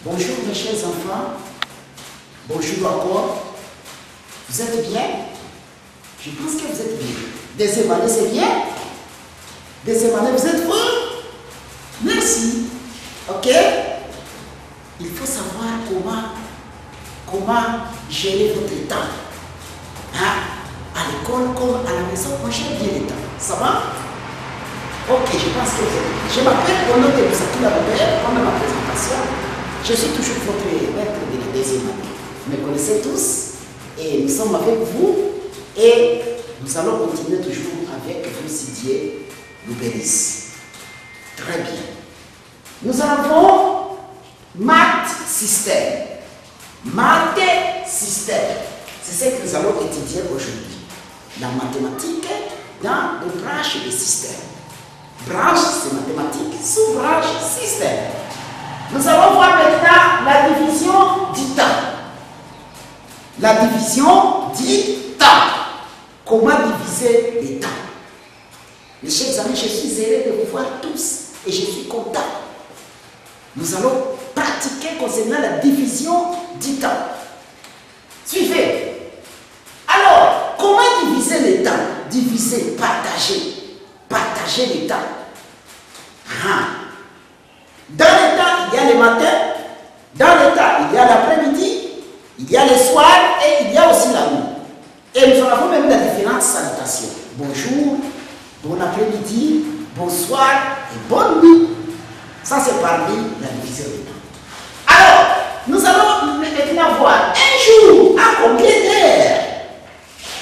Bonjour mes chers enfants. Bonjour encore. Vous êtes bien? Je pense que vous êtes bien. Deuxième année, c'est bien? Deuxième année, vous êtes fort? Merci. Ok? Il faut savoir comment gérer votre temps. Hein? À l'école comme à la maison, on gère bien le temps. Ça va? Ok, je pense que vous êtes bien. Je m'appelle au nom de Moussakila Robert, comme ma présentation. Je suis toujours votre maître de la deuxième année. Vous me connaissez tous et nous sommes avec vous et nous allons continuer toujours avec vous si Dieu nous bénisse. Très bien. Nous avons maths système. Maths système. C'est ce que nous allons étudier aujourd'hui. La mathématique dans les branches des systèmes. Branche, c'est mathématique. Sous-branche, système. Nous allons voir maintenant la division du temps. La division du temps. Comment diviser les temps? Mes chers amis, je suis heureux de vous voir tous et je suis content. Nous allons pratiquer concernant la division du temps. Suivez. Alors, comment diviser les temps? Diviser, partager. Partager les temps. Dans le temps, il y a le matin. Dans le temps, il y a l'après-midi. Il y a le soir et il y a aussi la nuit. Et nous avons même les différentes salutations. Bonjour, bon après-midi, bonsoir et bonne nuit. Ça, c'est parmi la division des temps. Alors, nous allons maintenant voir un jour à combien d'heures?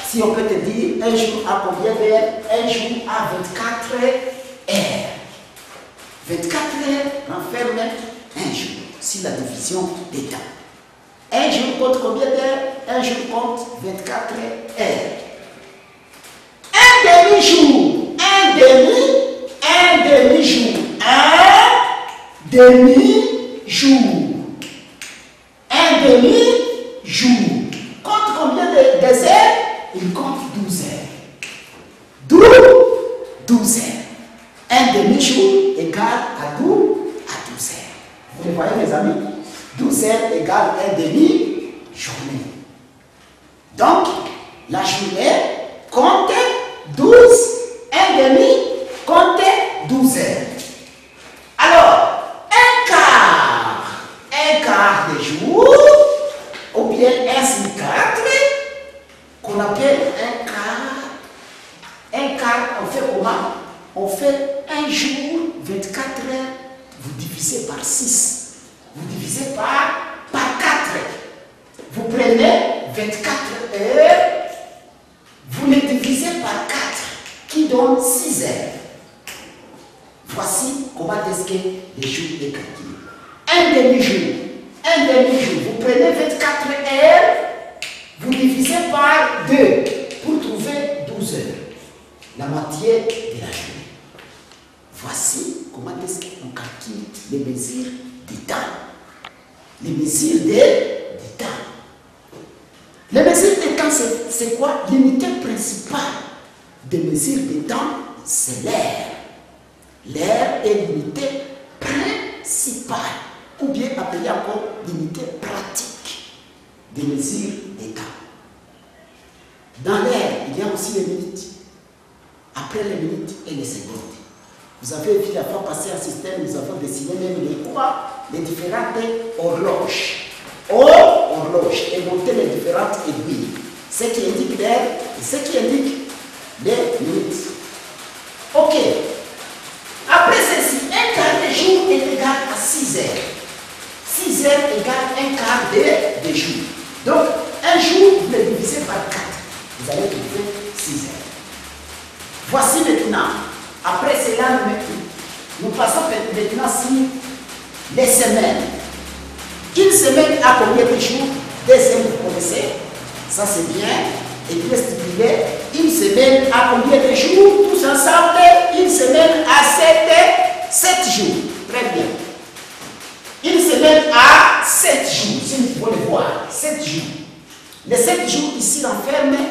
Si on peut te dire un jour à combien d'heures? Un jour à 24 heures. 24 heures renferme un jour, si la division des temps. Un jour compte combien d'heures? Un jour compte 24 heures. Un demi-jour. Un demi-jour. Un demi-jour. Un demi-jour. Compte combien de heures? Il compte 12 heures. 12 heures. Un demi-jour égale à 12 heures. Vous le voyez, mes amis? 12 heures égale un demi-journée. Donc, la journée compte 12, un demi compte 12 heures. Alors, un quart de jour, ou bien un 4, qu'on appelle un quart. Un quart, on fait comment? On fait un jour, 24 heures, vous divisez par 6. Vous divisez par 4. Vous prenez 24 heures, vous les divisez par 4, qui donne 6 heures. Voici comment est-ce que les jours est calculé. Un demi-jour. Un demi-jour. Vous prenez 24 heures, vous divisez par 2 pour trouver 12 heures. La moitié de la journée. Voici comment est-ce qu'on calcule les mesures du temps. Les mesures du temps. Les mesures du temps, c'est quoi? L'unité principale des mesures du temps, c'est l'air. L'air est l'unité principale, ou bien appelée encore l'unité pratique des mesures du temps. Dans l'air, il y a aussi les minutes. Après les minutes et les secondes. Vous avez vu la fois passée un système, nous avons dessiné même les différentes horloges. Horloges et monté les différentes aiguilles. Ce qui indique l'heure et ce qui indique les minutes. Ok. Après ceci, un quart de jour est égal à 6 heures. 6 heures égale un quart de jour. Donc, un jour, vous le divisez par 4. Vous allez trouver 6 heures. Voici maintenant. Après cela, nous passons maintenant sur les semaines. Une semaine a combien de jours? 2 semaines, vous connaissez. Ça, c'est bien. Et puis, stipuler, une semaine a combien de jours? Tous ensemble, une semaine a 7 jours. Très bien. Une semaine a 7 jours, si vous pouvez le voir. 7 jours. Les 7 jours ici renferment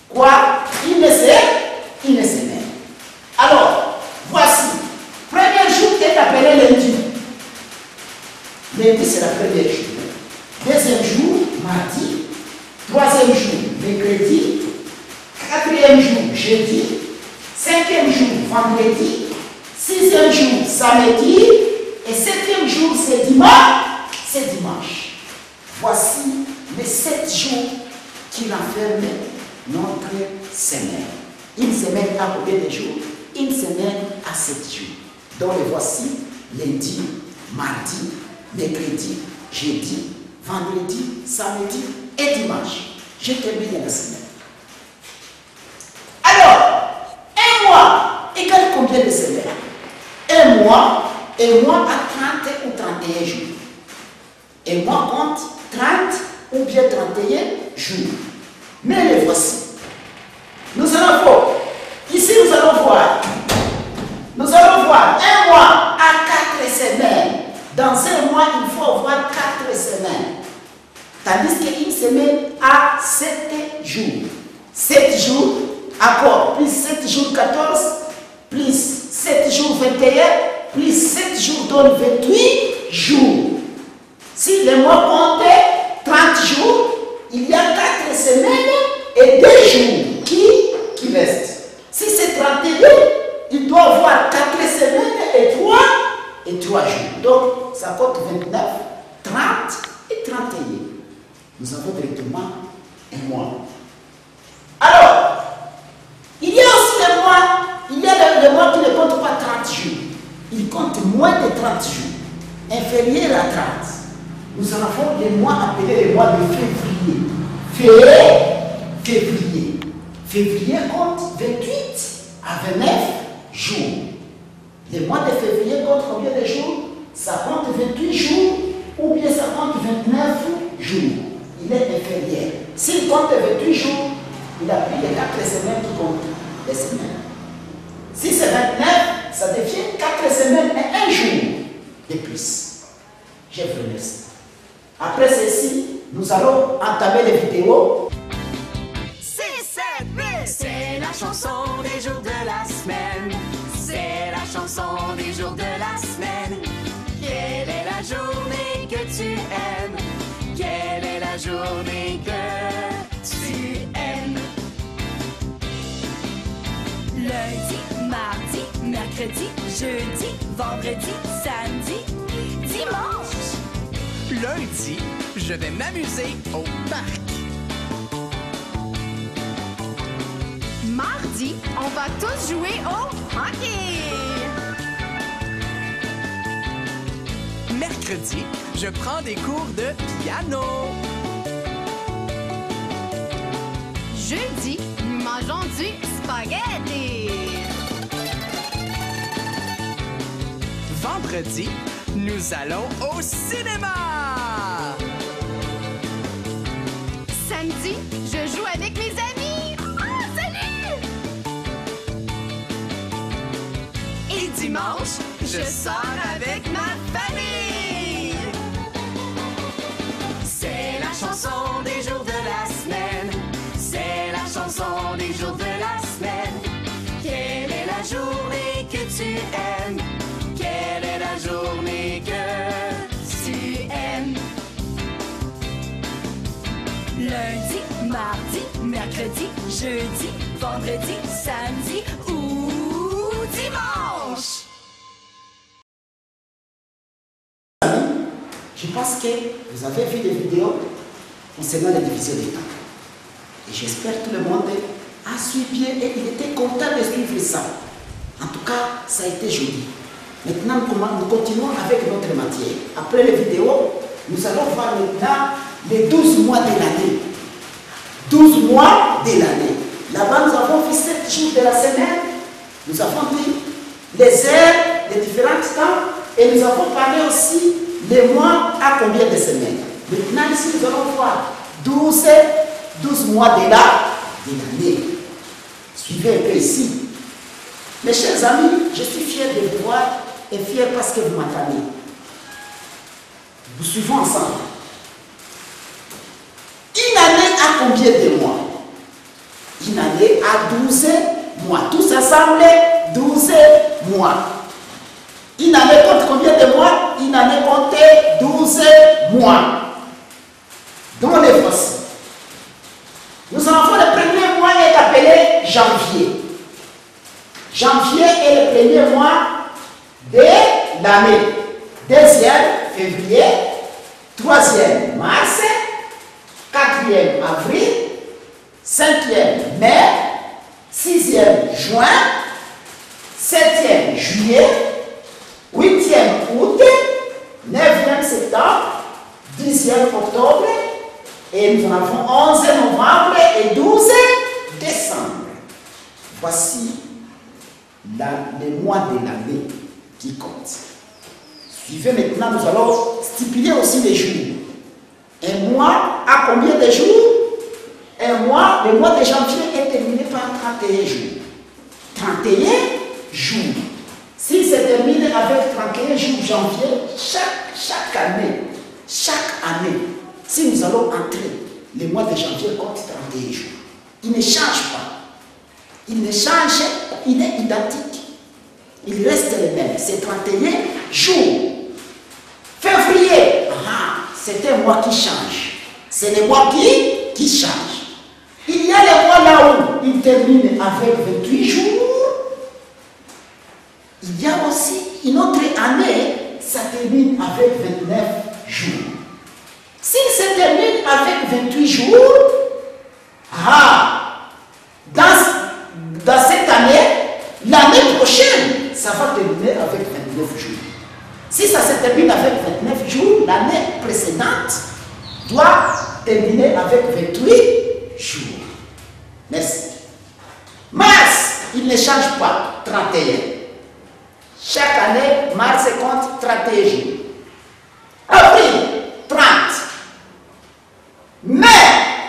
quoi? Une semaine. Alors, voici. Premier jour est appelé lundi. Lundi, c'est la première journée. Deuxième jour, mardi. Troisième jour, mercredi. Quatrième jour, jeudi. Cinquième jour, vendredi. Sixième jour, samedi. Et septième jour, c'est dimanche. C'est dimanche. Voici les 7 jours qui renferment notre semaine. Une semaine à combien de jours? Une semaine à 7 jours. Donc les voici lundi, mardi, mercredi, jeudi, vendredi, samedi et dimanche. J'ai terminé la semaine. Alors, un mois égale combien de semaines? Un mois à 30 ou 31 jours. Un mois compte 30 ou bien 31 jours. Mais les voici. Nous allons voir. Ici, nous allons voir un mois à 4 semaines. Dans un mois, il faut avoir 4 semaines. Tandis qu'une semaine a 7 jours. 7 jours, accord, plus 7 jours 14, plus 7 jours 21, plus 7 jours donne 28 jours. Si les mois comptaient 30 jours, il y a 4 semaines et 2 jours qui restent. Si c'est 31, il doit avoir 4 semaines et 3 jours. Donc, ça compte 29, 30 et 31. Nous avons directement un mois. Alors, il y a aussi les mois qui ne comptent pas 30 jours. Ils comptent moins de 30 jours, inférieur à 30. Nous avons les mois appelés les mois de février. Février compte 28 à 29 jours. Les mois de février comptent combien de jours? Ça compte 28 jours ou bien ça compte 29 jours. Il est inférieur. S'il compte 28 jours, il a pris les 4 semaines qui comptent les semaines. Si c'est 29, ça devient 4 semaines et 1 jour de plus. Je vous remercie. Après ceci, nous allons entamer les vidéos. C'est la chanson des jours de la semaine. C'est la chanson des jours de la semaine. Quelle est la journée que tu aimes? Quelle est la journée que tu aimes? Lundi, mardi, mercredi, jeudi, vendredi, samedi, dimanche. Lundi, je vais m'amuser au parc. Mardi, on va tous jouer au hockey. Mercredi, je prends des cours de piano. Jeudi, nous mangeons du spaghetti. Vendredi, nous allons au cinéma. Samedi, je joue avec mes amis. Ah, salut! Et dimanche, je sors avec ma famille. C'est la chanson des jours de la semaine. C'est la chanson des jours de la semaine. Quelle est la journée que tu aimes? Quelle est la journée que tu aimes? Lundi, mardi, mercredi, jeudi, vendredi, samedi ou dimanche. Je pense que vous avez vu des vidéos concernant la division des temps. Et j'espère que tout le monde a suivi bien et il était content de suivre ça. En tout cas, ça a été joli. Maintenant, nous continuons avec notre matière. Après les vidéos, nous allons voir maintenant les 12 mois de l'année. 12 mois de l'année. Là-bas, nous avons vu 7 jours de la semaine. Nous avons dit les heures, les différents temps. Et nous avons parlé aussi les mois à combien de semaines. Maintenant, ici, nous allons voir 12 mois de l'année. Suivez un peu ici. Mes chers amis, je suis fier de vous voir et fier parce que vous m'entendez. Nous suivons ensemble. Une année a combien de mois? Une année a 12 mois. Tous ensemble, 12 mois. Une année compte combien de mois? Une année compte 12 mois. Donc les voici. Nous avons le premier mois est appelé janvier. Janvier est le premier mois de l'année. Deuxième, février. Troisième, mars. Quatrième, avril. Cinquième, mai. Sixième, juin. Septième, juillet. Huitième, août. Neuvième, septembre. 10e octobre. Et nous en avons 11 novembre et 12 décembre. Voici les mois de l'année qui comptent. Suivez maintenant, nous allons stipuler aussi les jours. Un mois a combien de jours? Un mois, le mois de janvier est terminé par 31 jours. 31 jours. S'il se termine avec 31 jours janvier, chaque année, si nous allons entrer, le mois de janvier compte 31 jours. Il ne change pas. Il ne change, il est identique. Il reste le même. C'est 31 jours. Février, c'est un mois qui change. C'est le mois qui change. Il y a les mois là où il termine avec 28 jours. Il y a aussi une autre année, ça termine avec 29 jours. S'il se termine avec 28 jours, dans cette année, l'année prochaine, ça va terminer avec 29 jours. Si ça se termine avec 29 jours, l'année précédente doit terminer avec 28 jours. Merci. Mars, il ne change pas, 31. Chaque année, mars compte 31 jours. Avril, 30. Mai,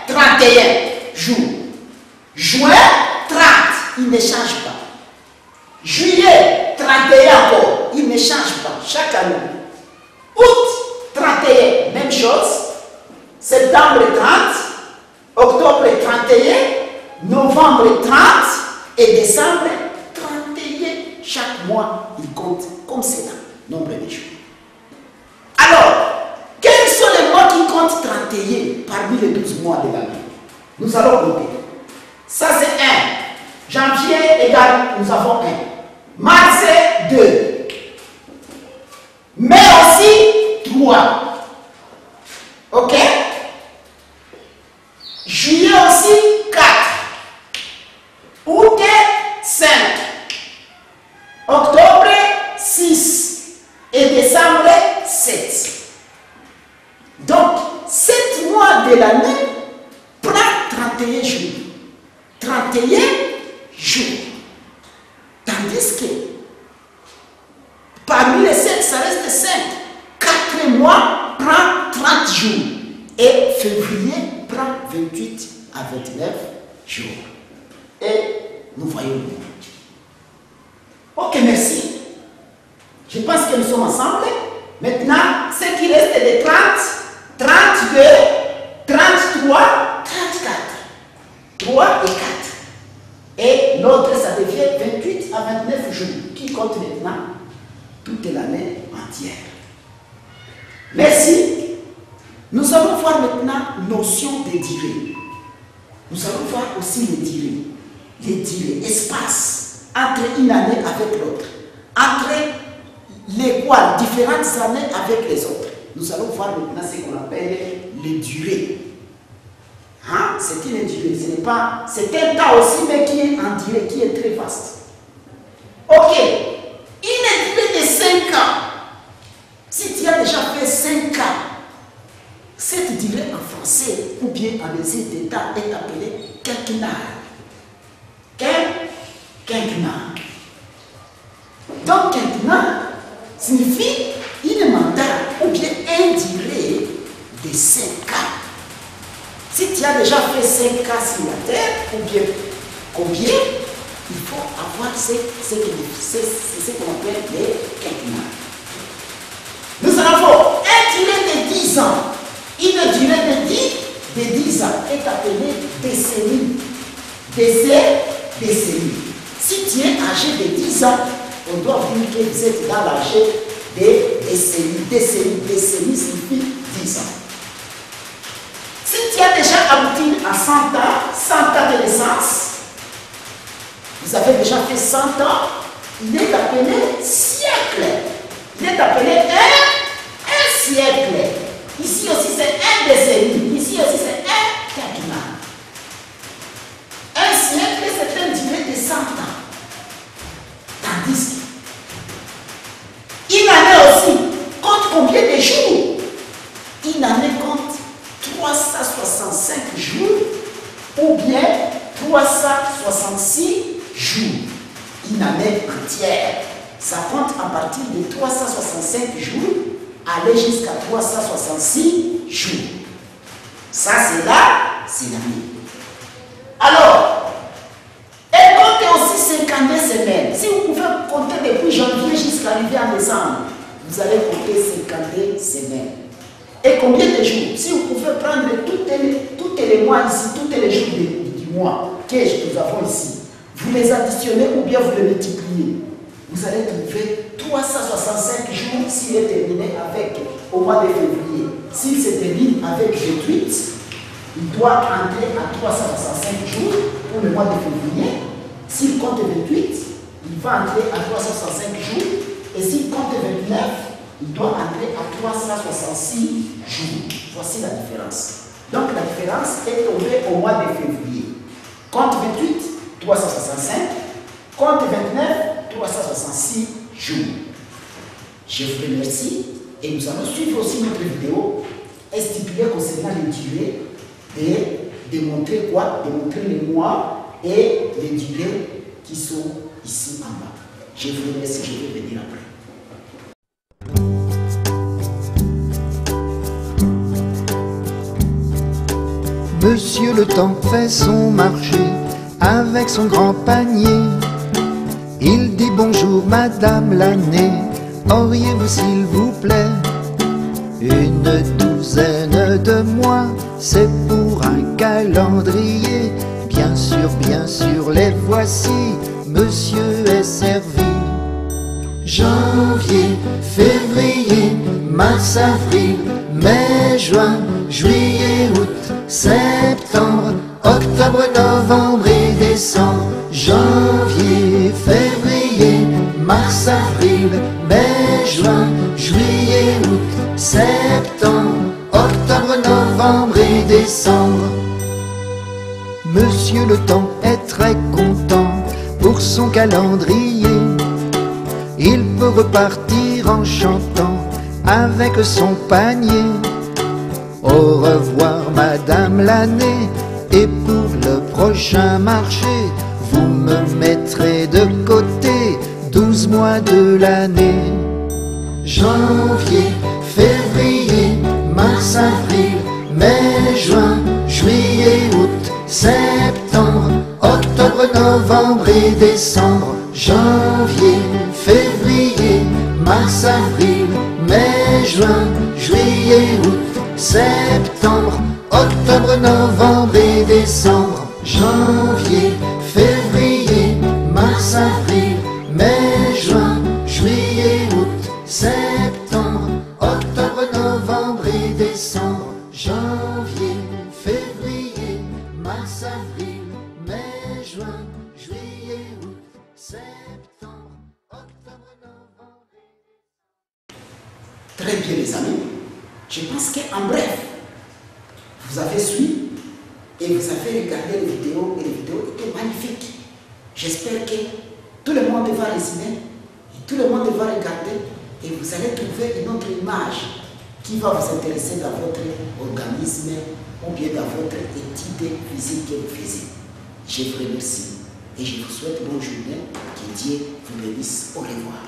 31 jours. Juin, 30. Il ne change pas. Juillet, 31 encore. Il ne change pas chaque année. Août, 31. Même chose. Septembre, 30. Octobre, 31. Novembre, 30. Et décembre, 31. Chaque mois, il compte comme cela. Nombre de jours. Alors, quels sont les mois qui comptent 31 parmi les 12 mois de l'année? Nous allons compter. Ça, c'est 1. Janvier égale, nous avons 1. Mars, 2. Mai aussi, 3. Ok? Juillet aussi, 4. Août, 5. Octobre, 6. Et décembre, 7. Donc, 7 mois de l'année prend 31 jours. 31 jours. Tandis que parmi les 7, ça reste 5. 4 mois prend 30 jours. Et février prend 28 à 29 jours. Et nous voyons. Ok, merci. Je pense que nous sommes ensemble. Maintenant, ce qui reste de 30, 32, 33, 34. 3 et 4. Et l'autre, ça devient 28 à 29 jours, qui compte maintenant toute l'année entière. Merci. Nous allons voir maintenant notion de durée. Nous allons voir aussi les durées. Les durées, espace entre une année avec l'autre. Entre les différentes années avec les autres. Nous allons voir maintenant ce qu'on appelle les durées. C'est une durée, ce n'est pas. C'est un temps aussi, mais qui est en durée, qui est très vaste. Ok. Une durée de 5 ans. Si tu as déjà fait 5 ans, cette durée en français ou bien en les d'État est appelée quinquennat. Quinquennat. Donc, quinquennat signifie une mandat ou bien une durée de 5 ans. Si tu as déjà fait 5 ans sur la terre, ou bien combien, il faut avoir ce qu'on appelle les quinquennats. Nous avons une durée de 10 ans. Une durée de 10 ans est appelée décennie. Décennie. Si tu es âgé de 10 ans, on doit dire que vous êtes dans l'âge des décennies. Décennies signifie 10 ans. Si tu as déjà abouti à 100 ans de naissance, vous avez déjà fait 100 ans, il est appelé siècle. Il est appelé un siècle. Ici aussi c'est un décennie. Ici aussi c'est un quinquennat. Un siècle c'est une durée de 100 ans. Tandis qu'une année aussi compte combien de jours? Une année compte 365 jours ou bien 366 jours. Une année entière. Ça compte à partir de 365 jours, aller jusqu'à 366 jours. Ça, c'est là, c'est l'année. Alors, elle compte aussi 52 semaines. Si vous pouvez compter depuis janvier jusqu'à arriver en décembre, vous allez compter 52 semaines. Et combien de jours? Si vous pouvez prendre tous les mois ici, tous les jours du mois que nous avons ici, vous les additionnez ou bien vous les multipliez. Vous allez trouver 365 jours s'il est terminé avec au mois de février. S'il se termine avec 28, il doit entrer à 365 jours pour le mois de février. S'il compte 28, il va entrer à 365 jours. Et s'il compte 29, il doit entrer à 366 jours. Voici la différence. Donc la différence est tombée au mois de février. Compte 28, 365. Compte 29, 366 jours. Je vous remercie et nous allons suivre aussi notre vidéo stipulée concernant les durées et démontrer quoi? Démontrer les mois et les durées qui sont ici en bas. Je vous remercie, je vais venir après. Monsieur le temps fait son marché avec son grand panier. Il dit bonjour madame l'année, auriez-vous s'il vous plaît une douzaine de mois, c'est pour un calendrier. Bien sûr, les voici, monsieur est servi. Janvier, février, mars, avril, mai, juin, juillet, août, septembre, octobre, novembre et décembre. Janvier, février, mars, avril, mai, juin, juillet, août, septembre, octobre, novembre et décembre. Monsieur le temps est très content pour son calendrier. Il peut repartir en chantant avec son panier. Au revoir madame l'année, et pour le prochain marché, vous me mettrez de côté 12 mois de l'année. Janvier, février, mars, avril, mai, juin, juillet, août, septembre, octobre, novembre et décembre. Janvier, février, mars, avril, mai, juin, juillet, août, septembre, octobre, novembre et décembre. Janvier, février, mars, avril, mai, juin, juillet, août, septembre, octobre, novembre et décembre. Janvier, février, mars, avril, mai, juin, juillet, août, septembre, octobre, novembre et décembre. Très bien les amis, je pense qu'en bref, vous avez suivi et vous avez regardé les vidéos et les vidéos étaient magnifiques. J'espère que tout le monde va résumer et tout le monde va regarder et vous allez trouver une autre image qui va vous intéresser dans votre organisme ou bien dans votre étude physique que vous faites. Je vous remercie et je vous souhaite bonne journée. Que Dieu vous bénisse. Au revoir.